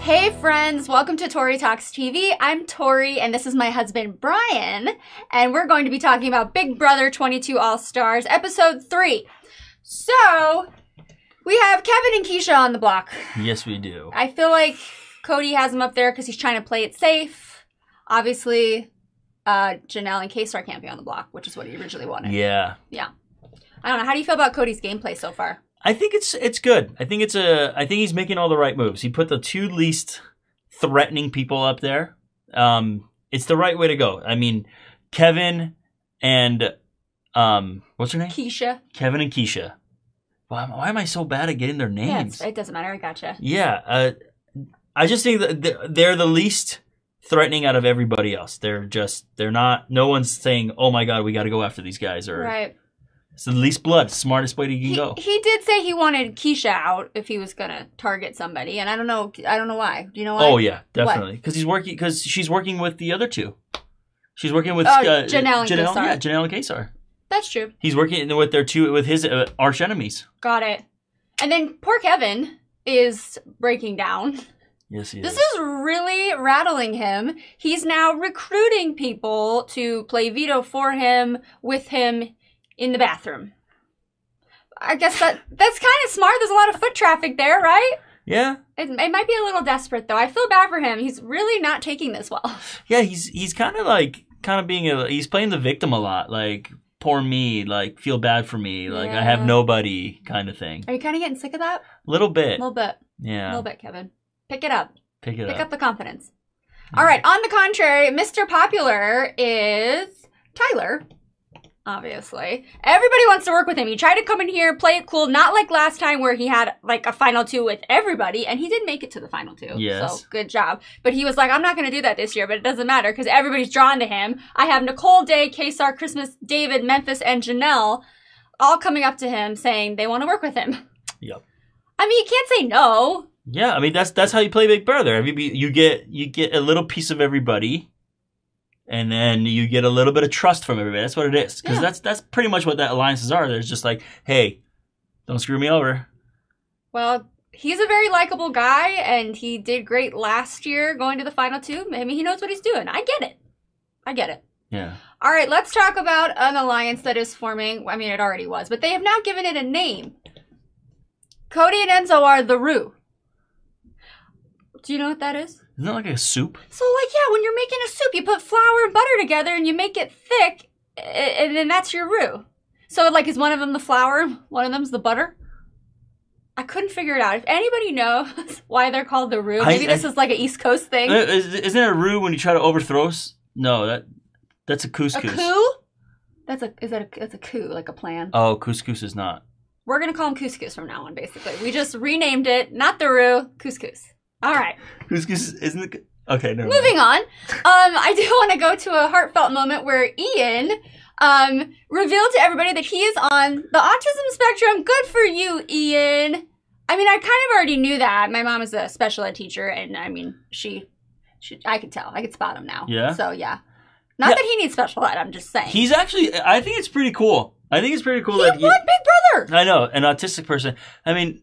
Hey friends, welcome to Tori Talks TV. I'm Tori and this is my husband Brian, and we're going to be talking about Big Brother 22 All-Stars episode 3. So, we have Kevin and Keisha on the block. Yes, we do. I feel like Cody has him up there because he's trying to play it safe. Obviously, Janelle and K-Star can't be on the block, which is what he originally wanted. Yeah. Yeah. I don't know. How do you feel about Cody's gameplay so far? I think it's good. I think he's making all the right moves. He put the two least threatening people up there. It's the right way to go. I mean, Kevin and what's her name? Keisha. Kevin and Keisha. Why am I so bad at getting their names? Yeah, it doesn't matter. I gotcha. Yeah. I just think that they're the least threatening out of everybody else. They're not. No one's saying, "Oh my God, we got to go after these guys." Or right. It's the least blood, smartest way to go. He did say he wanted Keisha out if he was gonna target somebody, and I don't know why. Do you know why? Oh yeah, definitely. Because she's working with the other two. She's working with Janelle and K-Star. Yeah, Janelle and K-Star. That's true. He's working with his arch enemies. Got it. And then poor Kevin is breaking down. Yes, he is. This is really rattling him. He's now recruiting people to play veto for him, with him, in the bathroom. I guess that's kind of smart. There's a lot of foot traffic there, right? Yeah. It might be a little desperate, though. I feel bad for him. He's really not taking this well. Yeah, he's kind of being he's playing the victim a lot. Like, poor me, like, feel bad for me, like, I have nobody kind of thing. Are you kind of getting sick of that? A little bit. A little bit. Yeah. A little bit, Kevin. Pick it up. Pick up the confidence. All right, on the contrary, Mr. Popular is Tyler. Obviously. Everybody wants to work with him. He tried to come in here, play it cool, not like last time where he had like a final two with everybody, and he did make it to the final two. Yes. So, good job. But he was like, I'm not going to do that this year, but it doesn't matter because everybody's drawn to him. I have Nicole, Day, K-Star, Christmas, David, Memphis, and Janelle all coming up to him saying they want to work with him. Yep. I mean, you can't say no. Yeah, I mean, that's how you play Big Brother. I mean, you get a little piece of everybody. And then you get a little bit of trust from everybody. That's what it is. Because that's pretty much what that alliances are. There's just like, hey, don't screw me over. Well, he's a very likable guy, and he did great last year going to the final two. I mean, he knows what he's doing. I get it. Yeah. All right, let's talk about an alliance that is forming. I mean, it already was, but they have now given it a name. Cody and Enzo are the Roux. Do you know what that is? Isn't that like a soup? So, like, yeah, when you're making a soup, you put flour and butter together and you make it thick, and then that's your roux. So, like, is one of them the flour? One of them's the butter? I couldn't figure it out. If anybody knows why they're called the roux, maybe this is like an East Coast thing. Isn't it a roux when you try to overthrow us? No, that's a couscous. A coup? That's a coup, like a plan. Oh, couscous is not. We're going to call them couscous from now on, basically. We just renamed it, not the roux, couscous. All right. Couscous isn't it? Okay, never mind. Moving on. I do want to go to a heartfelt moment where Ian revealed to everybody that he is on the autism spectrum. Good for you, Ian. I mean, I kind of already knew that. My mom is a special ed teacher, and I mean, I could tell. I could spot him now. Yeah? So, yeah. Not that he needs special ed, I'm just saying. He's actually, I think it's pretty cool. I think it's pretty cool that he won Big Brother. I know, an autistic person. I mean,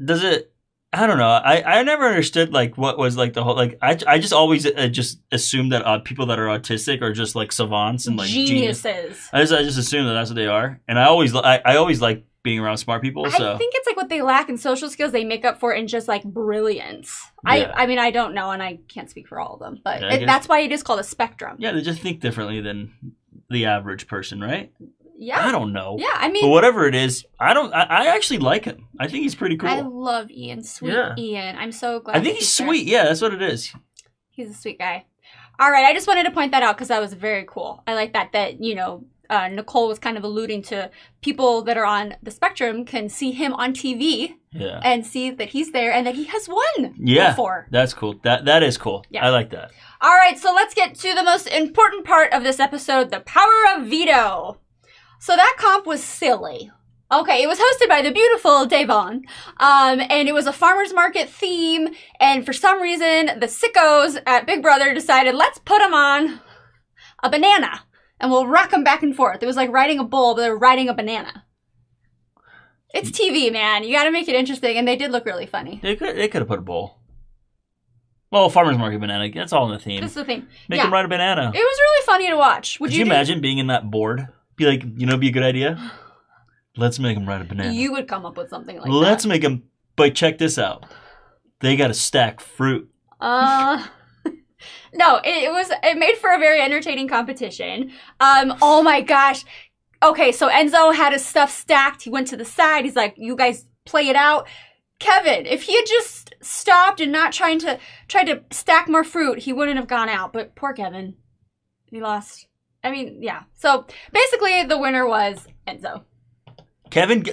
does it... I don't know. I never understood like what was like the whole like I just always just assumed that people that are autistic are just like savants and like geniuses. I just assume that that's what they are, and I always like being around smart people. So I think it's like what they lack in social skills, they make up for in just like brilliance. Yeah. I mean I don't know, and I can't speak for all of them, but that's why it is called a spectrum. Yeah, they just think differently than the average person, right? Yeah. I don't know. Yeah, I mean... But whatever it is, I actually like him. I think he's pretty cool. I love Ian. Sweet Ian. I'm so glad. I think he's sweet. Yeah, that's what it is. He's a sweet guy. All right, I just wanted to point that out because that was very cool. I like that, you know, Nicole was kind of alluding to people that are on the spectrum can see him on TV and see that he's there and that he has won before. That's cool. That is cool. Yeah. I like that. All right, so let's get to the most important part of this episode, the power of veto. So that comp was silly. Okay, it was hosted by the beautiful Davon, and it was a farmer's market theme, and for some reason, the sickos at Big Brother decided, let's put them on a banana, and we'll rock them back and forth. It was like riding a bull, but they were riding a banana. It's TV, man. You gotta make it interesting, and they did look really funny. They could have put a bull. Well, farmer's market banana. That's all in the theme. That's the theme. Make him ride a banana. It was really funny to watch. Could you imagine being in that board? Be like, be a good idea? Let's make him ride a banana. You would come up with something like that. Let's make him, but check this out. They got to stack fruit. No, it made for a very entertaining competition. Oh my gosh. Okay, so Enzo had his stuff stacked. He went to the side. He's like, you guys play it out. Kevin, if he had just stopped and not tried to stack more fruit, he wouldn't have gone out. But poor Kevin. He lost. I mean, yeah. So basically the winner was Enzo. Kevin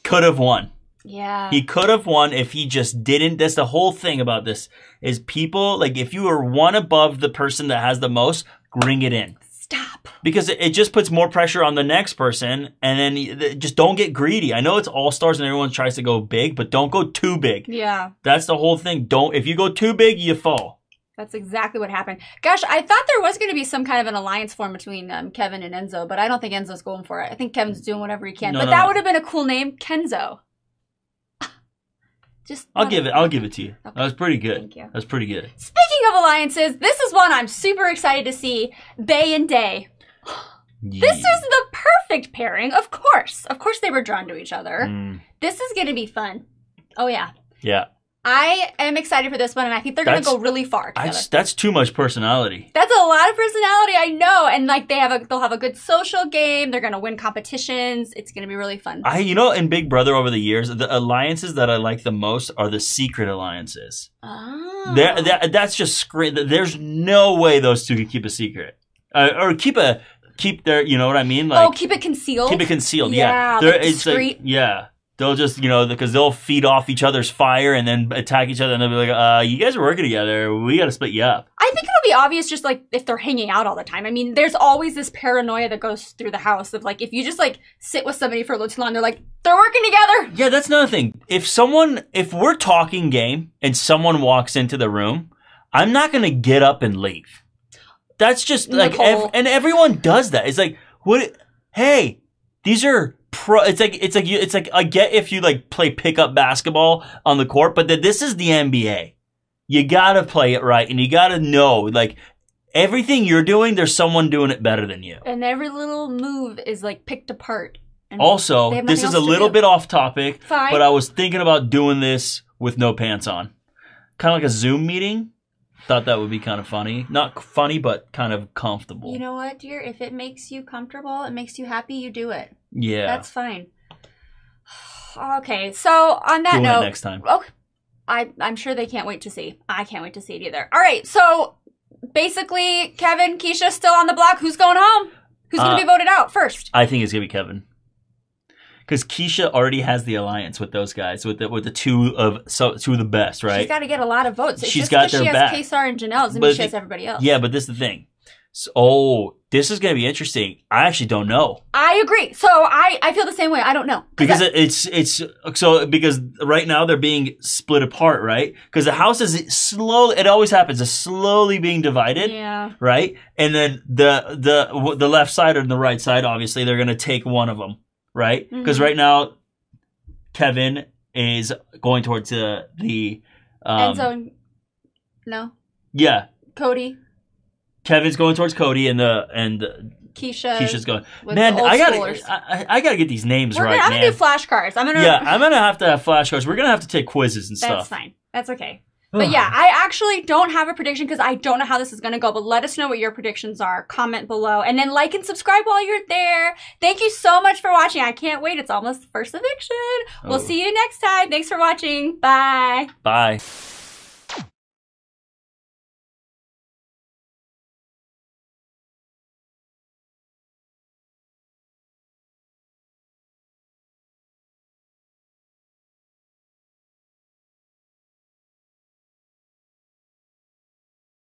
could have won. Yeah. He could have won if he just didn't. That's the whole thing about this is people, like if you are one above the person that has the most, bring it in. Stop. Because it just puts more pressure on the next person, and then just don't get greedy. I know it's all-stars and everyone tries to go big, but don't go too big. Yeah. That's the whole thing. If you go too big, you fall. That's exactly what happened. Gosh, I thought there was going to be some kind of an alliance formed between Kevin and Enzo, but I don't think Enzo's going for it. I think Kevin's doing whatever he can. That would have been a cool name, Kenzo. I'll give it to you. Okay. That was pretty good. Thank you. That was pretty good. Speaking of alliances, this is one I'm super excited to see. Bay and Day. Yeah. This is the perfect pairing, of course. Of course they were drawn to each other. This is going to be fun. Oh, yeah. Yeah. I am excited for this one, and I think they're going to go really far together. That's too much personality. That's a lot of personality, I know. And like they'll have a good social game. They're going to win competitions. It's going to be really fun. In Big Brother over the years, the alliances that I like the most are the secret alliances. Oh. That's just there's no way those two can keep a secret. Or keep their, you know what I mean? Like, keep it concealed? Keep it concealed, yeah. Like discreet. It's like, yeah. They'll just, because they'll feed off each other's fire and then attack each other, and they'll be like, you guys are working together. We got to split you up. I think it'll be obvious just, like, if they're hanging out all the time. I mean, there's always this paranoia that goes through the house of, like, if you just, like, sit with somebody for a little too long, they're like, they're working together. Yeah, that's another thing. If we're talking game and someone walks into the room, I'm not going to get up and leave. That's just, like, and everyone does that. It's like, hey, these are... It's like I get if you like play pickup basketball on the court, but this is the NBA. You gotta play it right, and you gotta know like everything you're doing. There's someone doing it better than you, and every little move is like picked apart. Also, this is a little bit off topic, but I was thinking about doing this with no pants on, kind of like a Zoom meeting. Thought that would be kind of funny. Not funny, but kind of comfortable. You know what, dear? If it makes you comfortable, it makes you happy, you do it. Yeah. That's fine. Okay, so on that note... next time. Okay, I'm sure they can't wait to see. I can't wait to see it either. All right, so basically, Kevin, Keisha still on the block. Who's going home? Who's going to be voted out first? I think it's going to be Kevin. Because Keisha already has the alliance with those guys, with the two of the best, right? She's got to get a lot of votes. She's got their back. She has Kesar and Janelle, doesn't mean she has everybody else. Yeah, but this is the thing. So, this is going to be interesting. I actually don't know. I agree. So I feel the same way. I don't know. Because because right now they're being split apart, right? Because the house is slowly, it always happens, it's slowly being divided. Yeah. Right? And then the left side and the right side, obviously, they're going to take one of them. Right? Because right now, Kevin is going towards the Enzo. No. Yeah. Cody. Kevin's going towards Cody and Keisha's going. Man, I gotta get these names right. I'm gonna do flashcards. I'm gonna have to have flashcards. We're gonna have to take quizzes and stuff. That's fine. That's okay. But yeah, I actually don't have a prediction because I don't know how this is going to go. But let us know what your predictions are. Comment below. And then like and subscribe while you're there. Thank you so much for watching. I can't wait. It's almost the first eviction. We'll see you next time. Thanks for watching. Bye. Bye.